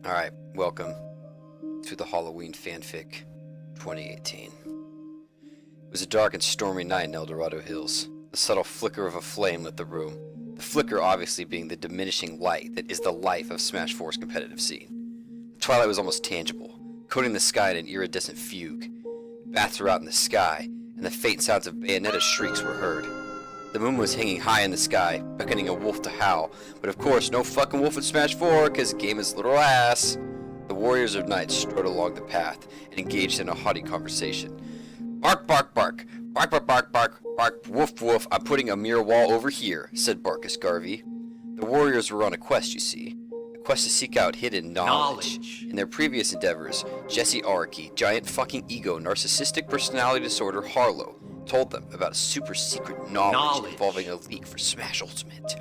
Alright, welcome to the Halloween fanfic 2018. It was a dark and stormy night in El Dorado Hills. The subtle flicker of a flame lit the room. The flicker obviously being the diminishing light that is the life of Smash 4's competitive scene. The twilight was almost tangible, coating the sky in an iridescent fugue. Bats were out in the sky, and the faint sounds of Bayonetta's shrieks were heard. The moon was hanging high in the sky, beckoning a wolf to howl, but of course no fucking wolf in Smash 4, cause the game is literal ass. The warriors of night strode along the path and engaged in a haughty conversation. Bark, bark, bark, bark, bark, bark, bark, bark, woof, woof, I'm putting a mirror wall over here, said Barkus Garvey. The warriors were on a quest, you see. A quest to seek out hidden knowledge. In their previous endeavors, Jesse Araki, giant fucking ego, narcissistic personality disorder Harlow, told them about a super secret knowledge involving a leak for Smash Ultimate.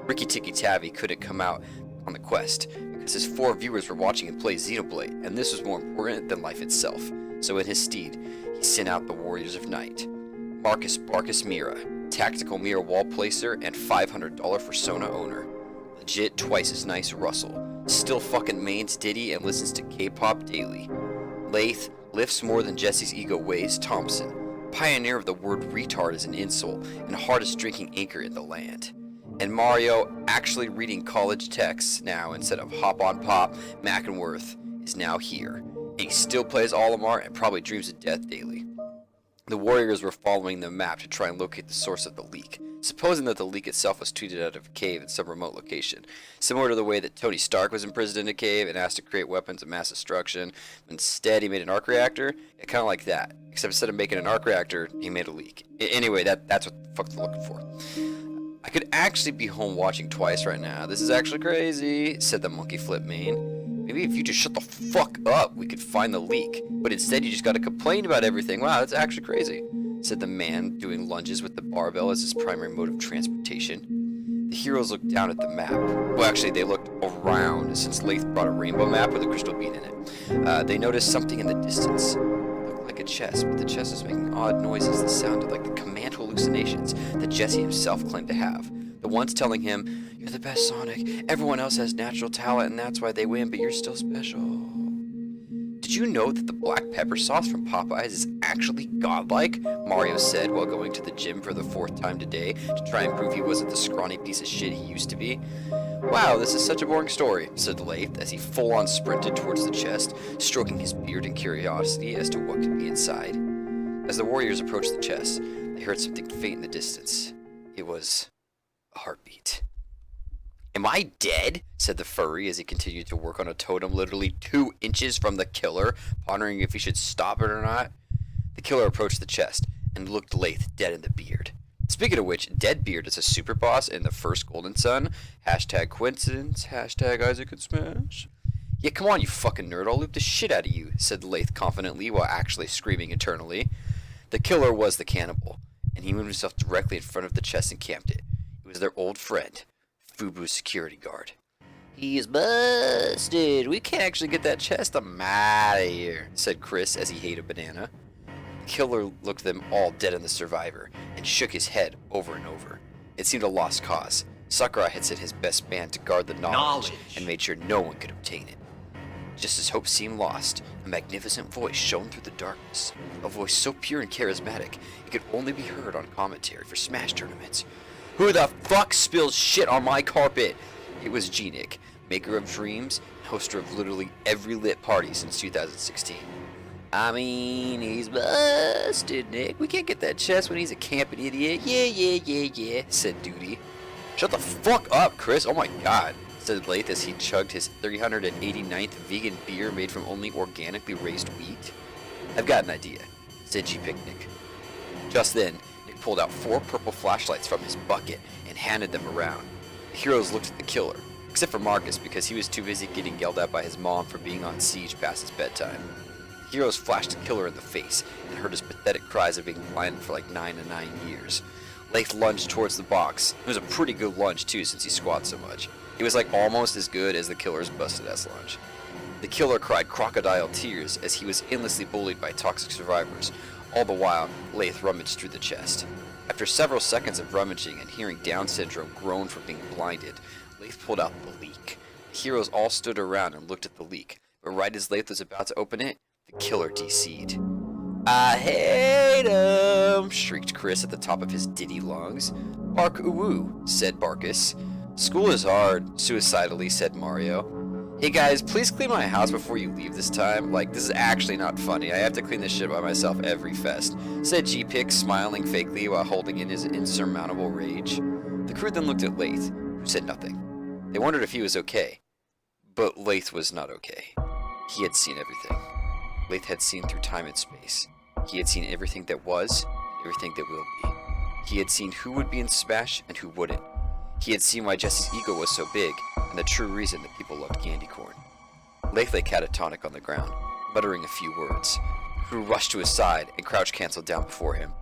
Ricky Tikki Tavi couldn't come out on the quest because his 4 viewers were watching him play Xenoblade, and this was more important than life itself. So in his stead, he sent out the Warriors of Night. Marcus Barkus Mira, tactical mirror wall placer and $500 Persona owner. Legit twice as nice Russell. Still fucking mains Diddy and listens to K-pop daily. Lath lifts more than Jesse's ego weighs Thompson. Pioneer of the word retard as an insult, and hardest drinking anchor in the land. And Mario, actually reading college texts now instead of Hop on Pop, Mackenworth, is now here. And he still plays Olimar and probably dreams of death daily. The warriors were following the map to try and locate the source of the leak, supposing that the leak itself was tweeted out of a cave in some remote location, similar to the way that Tony Stark was imprisoned in a cave and asked to create weapons of mass destruction. Instead, he made an arc reactor, kind of like that, except instead of making an arc reactor, he made a leak. Anyway, that's what the fuck they're looking for. I could actually be home watching twice right now. This is actually crazy, said the monkey flip main. Maybe if you just shut the fuck up, we could find the leak. But instead, you just gotta complain about everything. Wow, that's actually crazy, said the man doing lunges with the barbell as his primary mode of transportation. The heroes looked down at the map. Well, actually, they looked around since Lath brought a rainbow map with a crystal bead in it. They noticed something in the distance. It looked like a chest, but the chest was making odd noises that sounded like the command hallucinations that Jesse himself claimed to have. The ones telling him, "You're the best, Sonic. Everyone else has natural talent and that's why they win, but you're still special." Did you know that the black pepper sauce from Popeyes is actually godlike? Mario said while going to the gym for the 4th time today to try and prove he wasn't the scrawny piece of shit he used to be. Wow, this is such a boring story, said Lath as he full-on sprinted towards the chest, stroking his beard in curiosity as to what could be inside. As the warriors approached the chest, they heard something faint in the distance. It was a heartbeat. Am I dead? Said the furry as he continued to work on a totem literally 2 inches from the killer, pondering if he should stop it or not. The killer approached the chest and looked Lath dead in the beard. Speaking of which, Deadbeard is a super boss in the first Golden Sun. Hashtag coincidence, hashtag Isaac and Smash. Yeah, come on, you fucking nerd, I'll loop the shit out of you, said Lath confidently while actually screaming internally. The killer was the cannibal, and he moved himself directly in front of the chest and camped it. It was their old friend, Fubu's security guard. He's busted. We can't actually get that chest. I'm out of here, said Chris as he ate a banana. The killer looked them all dead in the survivor and shook his head over and over. It seemed a lost cause. Sakurai had sent his best man to guard the knowledge and made sure no one could obtain it. Just as hope seemed lost, a magnificent voice shone through the darkness. A voice so pure and charismatic, it could only be heard on commentary for Smash tournaments. Who the fuck spills shit on my carpet? It was G-Nick, maker of dreams, and hoster of literally every lit party since 2016. I mean, he's busted, Nick. We can't get that chest when he's a camping idiot. Yeah, said Duty. Shut the fuck up, Chris. Oh my god, said Lath as he chugged his 389th vegan beer made from only organically raised wheat. I've got an idea, said G-Picnic. Just then, Nick pulled out 4 purple flashlights from his bucket and handed them around. The heroes looked at the killer, except for Marcus because he was too busy getting yelled at by his mom for being on siege past his bedtime. The heroes flashed the killer in the face and heard his pathetic cries of being blinded for like 9 years. Lath lunged towards the box. It was a pretty good lunge too since he squats so much. It was like almost as good as the killer's busted ass lunge. The killer cried crocodile tears as he was endlessly bullied by toxic survivors. All the while, Lath rummaged through the chest. After several seconds of rummaging and hearing Down syndrome groan from being blinded, Lath pulled out the leak. The heroes all stood around and looked at the leak, but right as Lath was about to open it, the killer DC'd. "I hate 'em!" shrieked Chris at the top of his ditty lungs. "Bark oo-woo," said Barkus. "School is hard," suicidally said Mario. "Hey guys, please clean my house before you leave this time. Like, this is actually not funny. I have to clean this shit by myself every fest," said G-Pix, smiling fakely while holding in his insurmountable rage. The crew then looked at Lath, who said nothing. They wondered if he was okay. But Lath was not okay. He had seen everything. Lath had seen through time and space. He had seen everything that was, everything that will be. He had seen who would be in Smash and who wouldn't. He had seen why Jesse's ego was so big, and the true reason that people loved candy corn. Lath lay catatonic on the ground, muttering a few words. The crew rushed to his side and crouch canceled down before him.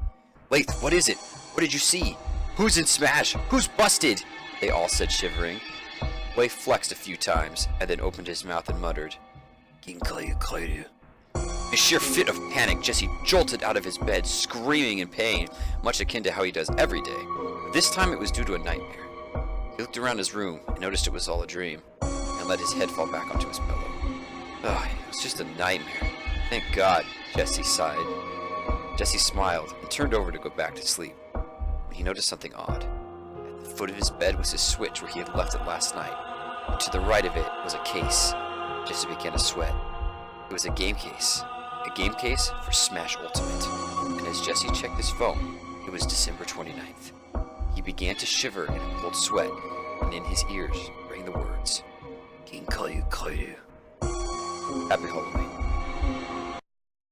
"Lath, what is it? What did you see? Who's in Smash? Who's busted?" they all said, shivering. Lath flexed a few times, and then opened his mouth and muttered, "Ginkayu." In a sheer fit of panic, Jesse jolted out of his bed, screaming in pain, much akin to how he does every day. But this time it was due to a nightmare. He looked around his room and noticed it was all a dream, and let his head fall back onto his pillow. Ugh, it was just a nightmare. Thank God, Jesse sighed. Jesse smiled and turned over to go back to sleep, when he noticed something odd. At the foot of his bed was his Switch where he had left it last night, and to the right of it was a case. Jesse began to sweat. It was a game case for Smash Ultimate, and as Jesse checked his phone, it was December 29th. He began to shiver in a cold sweat, and in his ears rang the words, "Ginkayu." Happy Halloween.